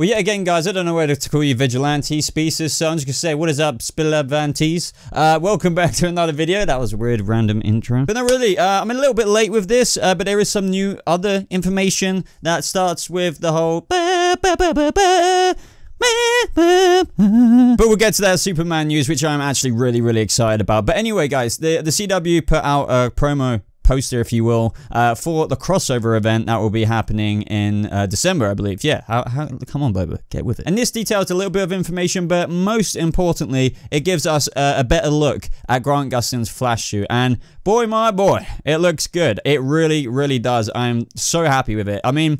Well, yet again, guys, I don't know whether to call you vigilante species, so I'm just gonna say, what is up, Spillavantes? Welcome back to another video. That was a weird random intro. But no, really, I'm a little bit late with this, but there is some new other information that starts with the whole but we'll get to that Superman news, which I'm actually really excited about. But anyway, guys, the CW put out a promo poster, if you will, for the crossover event that will be happening in December, I believe. Yeah, come on, Boba, get with it. And this details a little bit of information, but most importantly, it gives us a better look at Grant Gustin's Flash suit. And boy, my boy, it looks good. It really does. I'm so happy with it. I mean,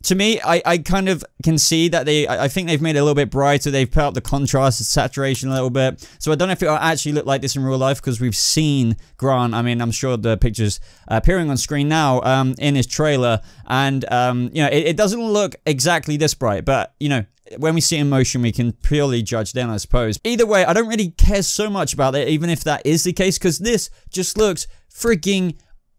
to me, I kind of can see that I think they've made it a little bit brighter. They've put up the contrast and saturation a little bit. So I don't know if it'll actually look like this in real life, because we've seen Grant. I mean, I'm sure the picture's appearing on screen now in his trailer. And, you know, it doesn't look exactly this bright. But, you know, when we see it in motion, we can purely judge then, I suppose. Either way, I don't really care so much about it, even if that is the case, because this just looks freaking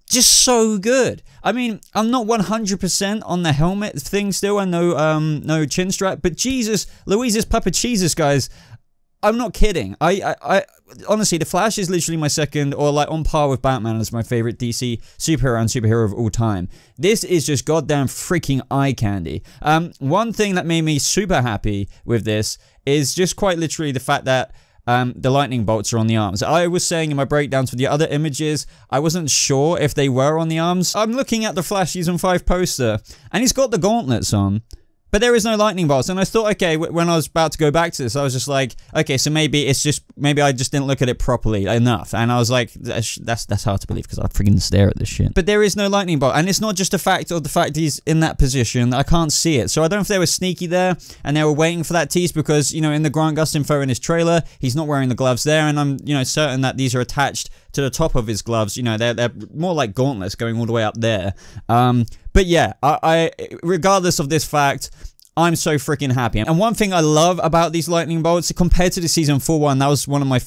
just so good. I mean, I'm not 100% on the helmet thing still, and no chin strap, but Jesus, Louise's Papa Jesus, guys, I'm not kidding. I honestly, the Flash is literally my second, or like on par with Batman as my favorite DC superhero of all time. This is just goddamn freaking eye candy. One thing that made me super happy with this is just quite literally the fact that the lightning bolts are on the arms. I was saying in my breakdowns for the other images, I wasn't sure if they were on the arms. I'm looking at the Flash Season 5 poster, and he's got the gauntlets on, but there is no lightning bolts. And I thought, okay, when I was about to go back to this, I was just like, okay, so maybe I just didn't look at it properly enough. And I was like, that's hard to believe, because I freaking stare at this shit. But there is no lightning bolt, and it's not just a fact of the fact he's in that position. I can't see it. So I don't know if they were sneaky there, and they were waiting for that tease, because, you know, in the Grant Gustin photo in his trailer, he's not wearing the gloves there, and I'm, you know, certain that these are attached to the top of his gloves. You know, they're more like gauntlets going all the way up there. But yeah, regardless of this fact, I'm so freaking happy. And one thing I love about these lightning bolts, compared to the Season 4 one, that was one of my...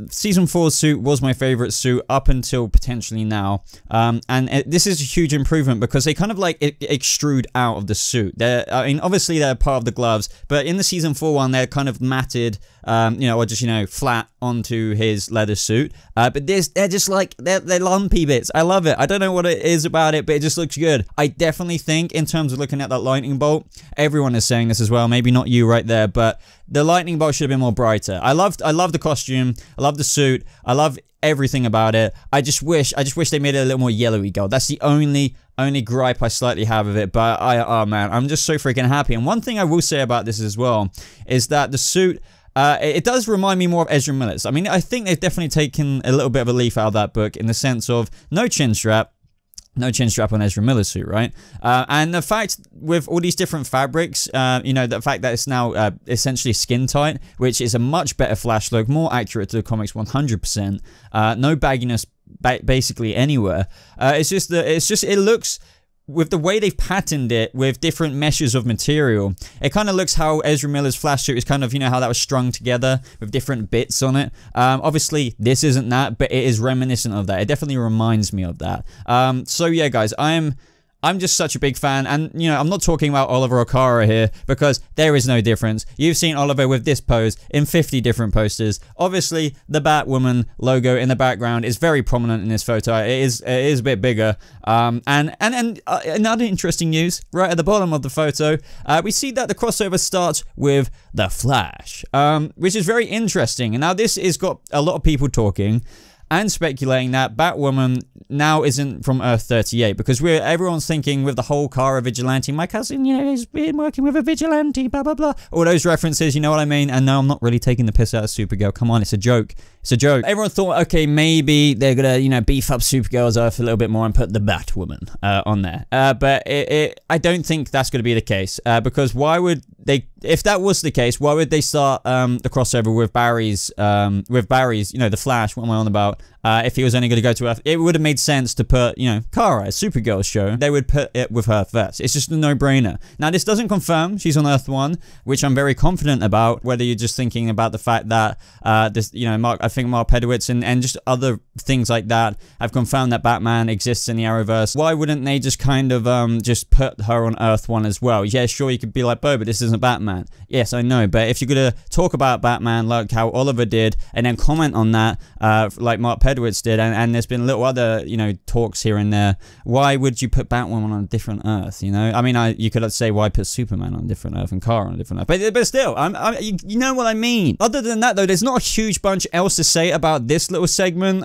Season 4's suit was my favorite suit up until potentially now. This is a huge improvement, because they kind of like extrude out of the suit. I mean, obviously they're part of the gloves, but in the Season 4 one, they're kind of matted, you know, or just, you know, flat onto his leather suit. But this, they're just like, they're lumpy bits. I love it. I don't know what it is about it, but it just looks good. I definitely think, in terms of looking at that lightning bolt, everyone is saying this as well, maybe not you right there, but the lightning bolt should have been more brighter. I love the costume, I love the suit, I love everything about it. I just wish they made it a little more yellowy gold. That's the only gripe I slightly have of it, but oh man, I'm just so freaking happy. And one thing I will say about this as well is that the suit, it does remind me more of Ezra Miller's. I mean, I think they've definitely taken a little bit of a leaf out of that book, in the sense of no chin strap on Ezra Miller's suit, right? And the fact with all these different fabrics, you know, the fact that it's now essentially skin tight, which is a much better Flash look, more accurate to the comics 100%. No bagginess basically anywhere. It looks, with the way they've patterned it with different meshes of material, it kind of looks how Ezra Miller's Flash suit is kind of, you know, how that was strung together with different bits on it. Obviously, this isn't that, but it is reminiscent of that. It definitely reminds me of that. So yeah, guys, I'm just such a big fan, and, you know, I'm not talking about Oliver O'Kara here, because there is no difference. You've seen Oliver with this pose in 50 different posters. Obviously, the Batwoman logo in the background is very prominent in this photo. It is a bit bigger. And another interesting news, right at the bottom of the photo, we see that the crossover starts with the Flash, which is very interesting. And now this has got a lot of people talking and speculating that Batwoman now isn't from Earth 38, because everyone's thinking with the whole Kara vigilante, my cousin, you know, has been working with a vigilante, blah blah blah, all those references, you know what I mean? And no, I'm not really taking the piss out of Supergirl. Come on, it's a joke. It's a joke. Everyone thought, okay, maybe they're gonna, you know, beef up Supergirl's Earth a little bit more and put the Batwoman on there. But I don't think that's gonna be the case, because why would they? If that was the case, why would they start the crossover with Barry's, you know, the Flash? What am I on about? If he was only going to go to Earth, it would have made sense to put, you know, Kara, Supergirl's show. They would put it with her first. It's just a no-brainer. Now, this doesn't confirm she's on Earth 1, which I'm very confident about. Whether you're just thinking about the fact that this, you know, I think Mark Pedowitz and just other things like that have confirmed that Batman exists in the Arrowverse. Why wouldn't they just kind of just put her on Earth 1 as well? Yeah, sure, you could be like, Bo, but this isn't Batman. Batman. Yes, I know, but if you're gonna talk about Batman like how Oliver did, and then comment on that, like Mark Pedowitz did, and there's been little other, you know, talks here and there, why would you put Batwoman on a different Earth? You know, I mean, you could say why put Superman on a different Earth and Kara on a different Earth, but still, you know what I mean. Other than that, though, there's not a huge bunch else to say about this little segment.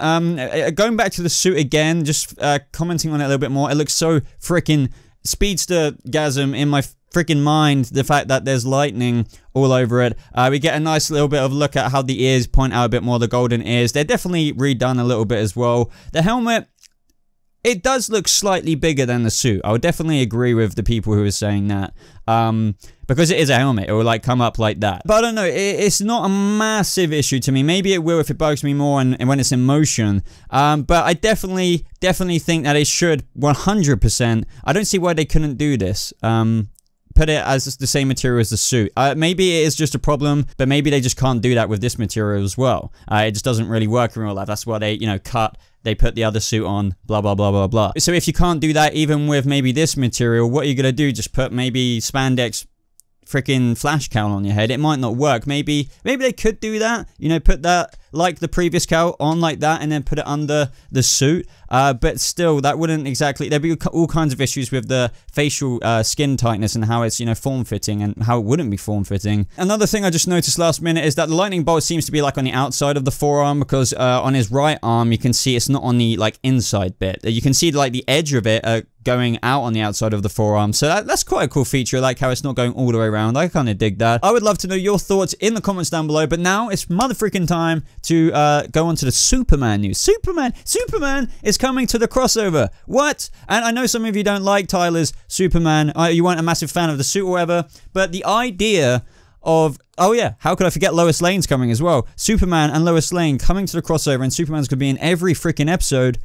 Going back to the suit again, just commenting on it a little bit more. It looks so freaking speedster-gasm in my freaking mind, the fact that there's lightning all over it. We get a nice little bit of look at how the ears point out a bit more, the golden ears. They're definitely redone a little bit as well. The helmet, it does look slightly bigger than the suit. I would definitely agree with the people who are saying that. Because it is a helmet, it will like come up like that. But I don't know, it's not a massive issue to me. Maybe it will if it bugs me more and when it's in motion. But I definitely think that it should 100%. I don't see why they couldn't do this. Put it as the same material as the suit. Maybe it is just a problem, but maybe they just can't do that with this material as well. It just doesn't really work in real life. That's why they, you know, they put the other suit on, blah, blah, blah, blah, blah. So if you can't do that even with maybe this material, what are you gonna do? Just put maybe spandex freaking flash cowl on your head? It might not work. Maybe they could do that, you know, put that like the previous cowl on like that and then put it under the suit, but still that wouldn't exactly, there'd be all kinds of issues with the facial skin tightness and how it's, you know, form-fitting and how it wouldn't be form-fitting. Another thing I just noticed last minute is that the lightning bolt seems to be like on the outside of the forearm, because on his right arm you can see it's not on the like inside bit. You can see like the edge of it going out on the outside of the forearm, so that's quite a cool feature. I like how it's not going all the way around. I kind of dig that. I would love to know your thoughts in the comments down below, but now it's motherfreaking time to go on to the Superman news. Superman is coming to the crossover. What? And I know some of you don't like Tyler's Superman, you weren't a massive fan of the suit or whatever, but the idea of, oh yeah, how could I forget Lois Lane's coming as well? Superman and Lois Lane coming to the crossover, and Superman's gonna be in every freaking episode.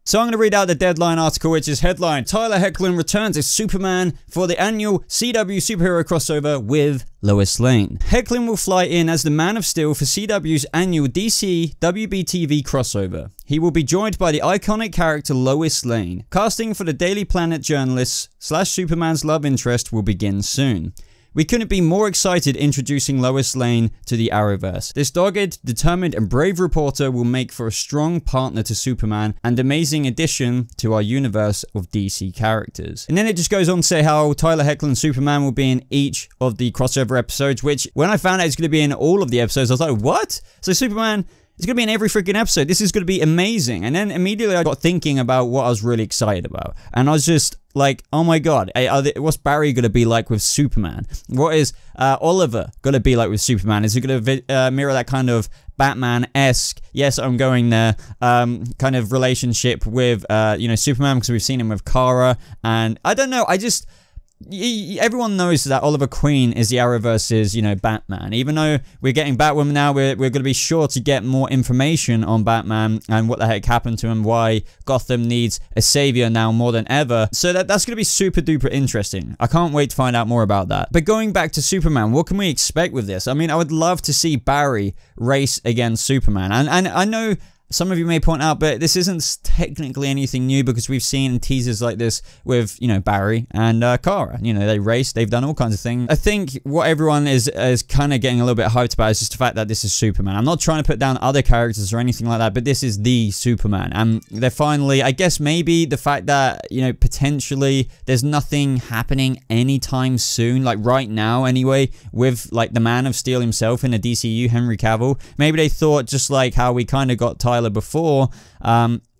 So I'm going to read out the Deadline article, which is headline: Tyler Hoechlin returns as Superman for the annual CW superhero crossover with Lois Lane. Hoechlin will fly in as the Man of Steel for CW's annual DC WBTV crossover. He will be joined by the iconic character Lois Lane. Casting for the Daily Planet journalists / Superman's love interest will begin soon. We couldn't be more excited introducing Lois Lane to the Arrowverse. This dogged, determined, and brave reporter will make for a strong partner to Superman and amazing addition to our universe of DC characters. And then it just goes on to say how Tyler Hoechlin's Superman will be in each of the crossover episodes, which when I found out it's going to be in all of the episodes, I was like, what? So Superman is going to be in every freaking episode. This is going to be amazing. And then immediately I got thinking about what I was really excited about. And I was just like, oh my god, what's Barry going to be like with Superman? What is Oliver going to be like with Superman? Is it going to mirror that kind of Batman-esque, yes, I'm going there, kind of relationship with, you know, Superman, because we've seen him with Kara, and I don't know, everyone knows that Oliver Queen is the Arrowverse's, you know, Batman. Even though we're getting Batwoman now, we're going to be sure to get more information on Batman and what the heck happened to him, why Gotham needs a savior now more than ever. So that's going to be super duper interesting. I can't wait to find out more about that. But going back to Superman, what can we expect with this? I mean, I would love to see Barry race against Superman. And I know some of you may point out, but this isn't technically anything new, because we've seen teasers like this with, you know, Barry and Kara. You know, they race, they've done all kinds of things. I think what everyone is kind of getting a little bit hyped about is just the fact that this is Superman. I'm not trying to put down other characters or anything like that, but this is the Superman. And they're finally, I guess maybe the fact that, you know, potentially there's nothing happening anytime soon, like right now anyway, with like the Man of Steel himself in the DCU, Henry Cavill. Maybe they thought, just like how we kind of got Tyler before,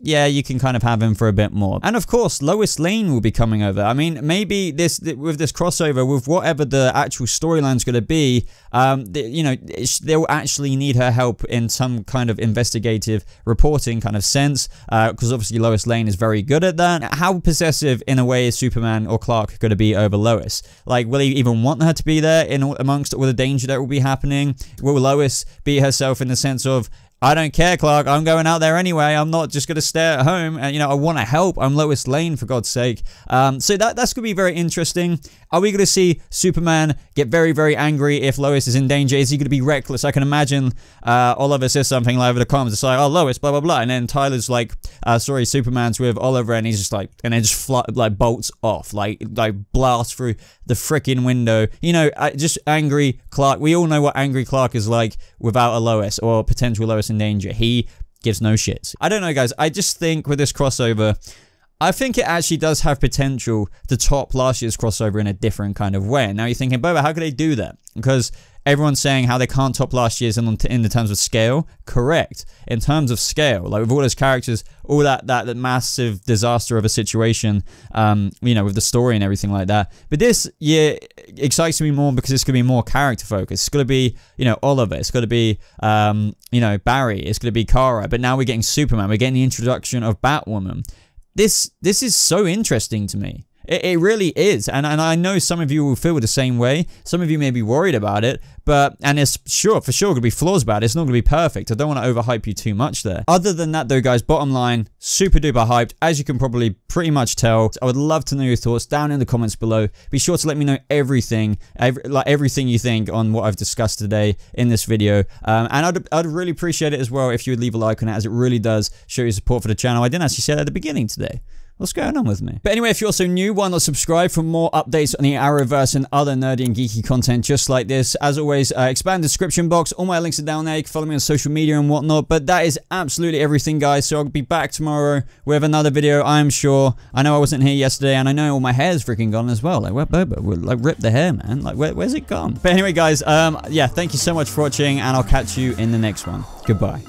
yeah, you can kind of have him for a bit more. And of course, Lois Lane will be coming over. I mean, maybe with this crossover, with whatever the actual storyline's going to be, you know, they'll actually need her help in some kind of investigative reporting kind of sense, because obviously Lois Lane is very good at that. How possessive, in a way, is Superman or Clark going to be over Lois? Like, will he even want her to be there amongst all the danger that will be happening? Will Lois be herself in the sense of, I don't care, Clark. I'm going out there anyway. I'm not just going to stay at home. And, you know, I want to help. I'm Lois Lane, for God's sake. So that's going to be very interesting. Are we going to see Superman get very, very angry if Lois is in danger? Is he going to be reckless? I can imagine Oliver says something like over the comms. It's like, oh, Lois, blah, blah, blah. And then Tyler's like, sorry, Superman's with Oliver. And he's just like, and then just like bolts off, like blasts through the freaking window. You know, just angry Clark. We all know what angry Clark is like without a Lois or potential Lois in danger. He gives no shits. I don't know, guys. I just think with this crossover, I think it actually does have potential to top last year's crossover in a different kind of way. Now you're thinking, Boba, how could they do that? Because everyone's saying how they can't top last year's in the terms of scale. Correct. In terms of scale, like with all those characters, all that massive disaster of a situation, you know, with the story and everything like that. But this year excites me more because it's going to be more character focused. It's going to be, you know, Oliver. It's going to be, you know, Barry. It's going to be Kara. But now we're getting Superman. We're getting the introduction of Batwoman. This is so interesting to me. It really is, and I know some of you will feel the same way. Some of you may be worried about it, and it's for sure going to be flaws about it. It's not going to be perfect. I don't want to overhype you too much there. Other than that though, guys, bottom line, super duper hyped, as you can probably pretty much tell. I would love to know your thoughts down in the comments below. Be sure to let me know everything you think on what I've discussed today in this video. And I'd really appreciate it as well if you would leave a like on it, as it really does show your support for the channel. I didn't actually say that at the beginning today. What's going on with me? But anyway, if you're also new, why not subscribe for more updates on the Arrowverse and other nerdy and geeky content just like this. As always, expand the description box. All my links are down there. You can follow me on social media and whatnot. But that is absolutely everything, guys. So I'll be back tomorrow with another video, I'm sure. I know I wasn't here yesterday, and I know all my hair's freaking gone as well. Like, where Boba? Like, rip the hair, man. Like, where's it gone? But anyway, guys, yeah, thank you so much for watching, and I'll catch you in the next one. Goodbye.